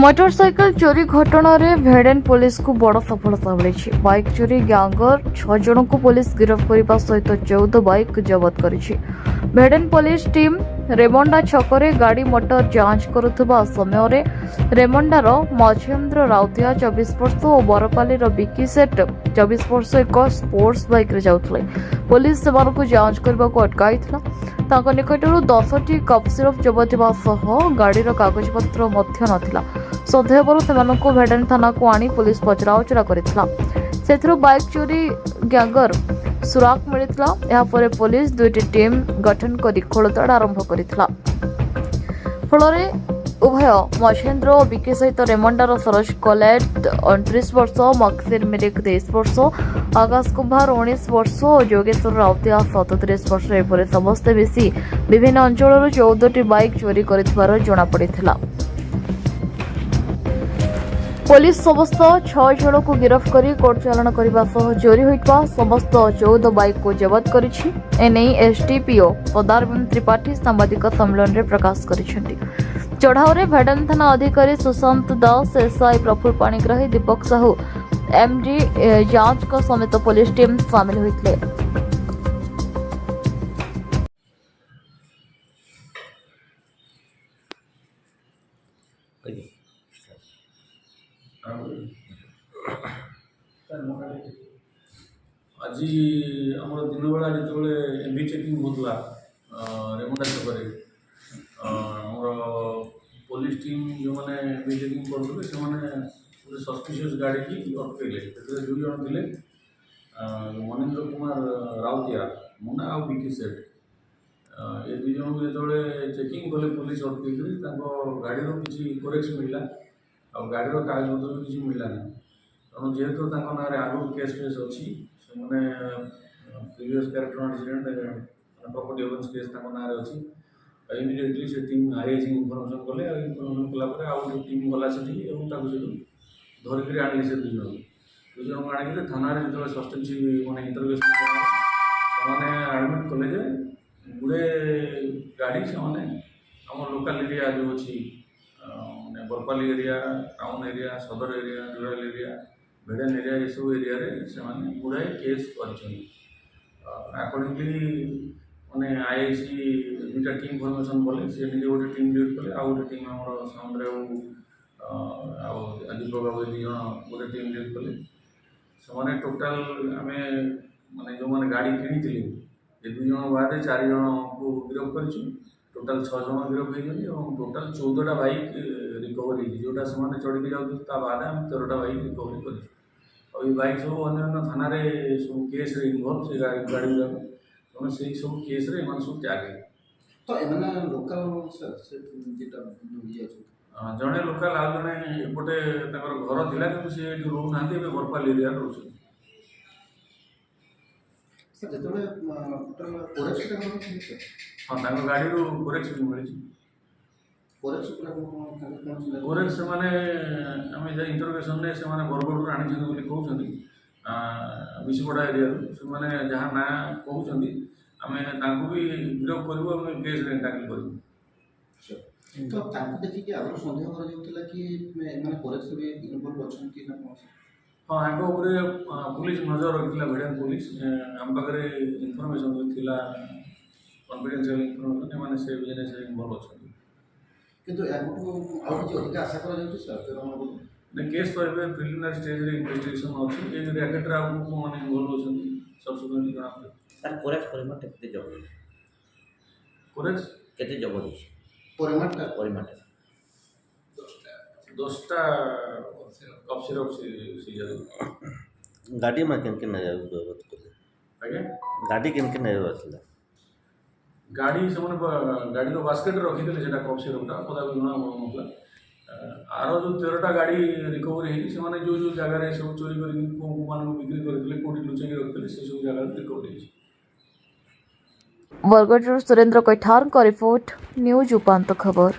Motorcycle चोरी घटना रे भेडेन पुलिस को बड़ सफलता मिली। बाइक चोरी गैंगर 6 जन को पुलिस गिरफ्त करने सहित 14 बाइक जबत करिछि। भेडेन पुलिस टीम रेमंडा छकरे गाड़ी मोटर जांच करुवा समय रे रेमंडार महेंद्र राउतिया 24 वर्ष और बरपाली विकी सेठ 24 वर्ष एक स्पोर्ट्स बाइक रे जाउथले। पुलिस सेमानकु जांच करबा को अटकाइथिला। ताଙ୍କ निकटରୁ 10ଟି କପ୍ ସିରପ ଜବତ ହେବା ସହ ଗାଡ଼ିର କାଗଜପତ୍ର ମଧ୍ୟ ନଥିଲା। ସନ୍ଦେହବରୁ ସେମାନଙ୍କୁ ଭେଡେନ୍ ଥାନାକୁ ଆଣି ପୁଲିସ ପଚରାଉଚରା କରିଥିଲା। ସେଥିରୁ ବାଇକ୍ ଚୋରି ଗ୍ୟାଙ୍ଗର ସୁରାକ ମିଳିଥିଲା। ଏହାପରେ ପୁଲିସ 2ଟି ଟିମ୍ ଗଠନ କରି ଖୋଳତାଡ଼ ଆରମ୍ଭ କରିଥିଲା। ଫଳରେ ଉଭୟ ମହେନ୍ଦ୍ର ଓ ବିକି ସହିତ ରେମଣ୍ଡାର ସରୋଜ କୋଲେଟ 29 ବର୍ଷ, ମକ୍ସିର ମିରିକ 23 ବର୍ଷ, आकाश कुमार 19 वर्ष और जोगेश्वर राउतिया 37 वर्ष एपरि समस्ते मिसी विभिन्न अंचल 14टी बाइक चोरी कर जमापड़ा। पुलिस समस्त 6 जन को गिरफ्त कर कोर्ट चालाण करने सह चोरी होता समस्त 14 बाइक को जबत करिछि। एने एसडीपीओ पदारविंद त्रिपाठी सांबादिक सम्मेलन में प्रकाश करिसेंति। चढ़ाऊ भेडन थाना अधिकारी सुशांत दास, एसआई प्रफुल्ल पाणिग्राही, दीपक साहू, एमडी जांच का समेत पुलिस टीम शामिल होते। आज आम दिन बेला जो एमबी चेकिंग होता रेमंडा छक पुलिस टीम जो मैंने एमबी चेकिंग करुले से सस्पिशियस गाड़ी की अटकैले। 2 जन थे महेंद्र कुमार राउतिया मुना आ विकी सेठ। ये 2 जन को जो चेकिंग कले पुलिस अटकैक गाड़ी किसी कोरेक्स मिलला आ गाड़ी कागजपत्र भी किसी मिललानी। तेणु जेहेतु ना आगु केस फेस अच्छी से previous character accident property offence case ना अच्छी इमिडिएटली से टीम आईआईसी इनफॉरमेशन कले। इनफॉरमेशन कलापर आउ टीम गला से धरिक आने से 2 जन को आने थाना जो सस्टेंसी मैंने इंटरव्यूएशन से आडमिट कले गुड़े गाड़ी से आम लोकल एरिया जो अच्छी बरपाली एरिया, टाउन एरिया, सदर एरिया, रूराल एरिया, भेडेन एरिया ये सब एरिया से गुड़ाए केस अकॉर्डिंगली मैंने आईआईसी 2टा टीम फॉर्मेशन कले। सी निजे गोटे टीम लीड कले आ गए टीम आम सामने दीपक बाबू 2 जन गोटे टीम लीड कले। से टोटाल आम माने जो मैंने गाड़ी किनी ये 2 जन बाद 4 जन को गिरफ्त कर टोटाल 6 जन गिरफ्त होती। टोटाल 14टा बाइक रिकवरी जोटा से चढ़ी जाता बाद आम 13टा बाइक रिकवरी कर बाइक सब अन्य थाना सब केस इनवल्व से गाड़ी गुड़ाक तेणु से सब केस सब त्याग तो लोकल जड़े लोकाल आ जड़े एपटे घर थिला कि सी रोना बरपाली एरिया रोच। हाँ गाड़ी कोरेक्स भी मिली। कोरेक्स मैंने आम इंटरव्यूएशन से बरगढ़ आनी कहते विशुपड़ा एरिया से जहाँ ना कहते आम भी गिरफ्त करूँ केस टाकल करूँ। तो देखिए आगे सन्देह कि हाँ यहाँ पुलिस नजर रखी भेडन पुलिस आम पाखे इनफर्मेशन था कन्फिडेंशियल इनफर्मेशन से बिजनेस इनवल्व अच्छा किंतु अधिक आशा कर केस तो ये प्रिलिमिनरी स्टेज रे इन्वेस्टिगेशन अच्छी ये रैकेट आगे मैंने इनवल्व अच्छा सब्सिक्वेंटली जना पड़े। सर कोरेक्स परिमाण केते जबत कोरेक्स केते जबत परिमाण 10टा कप सिरप सीज गाड़ी में केन जबत कले आगे गाड़ी केन आसला गाड़ी से गाड़ी बास्केट रखी थे कप सिरपटा पता भी जना पड़ा आर जो 13टा गाड़ी रिकवरी होती जो जो जगह सब चोरी कर बिक्री करते कौटी लुचेक रखते से सब जगह रिकवरी। बरगढ़ सुरेंद्र कैठार का रिपोर्ट, न्यूज उपांत खबर।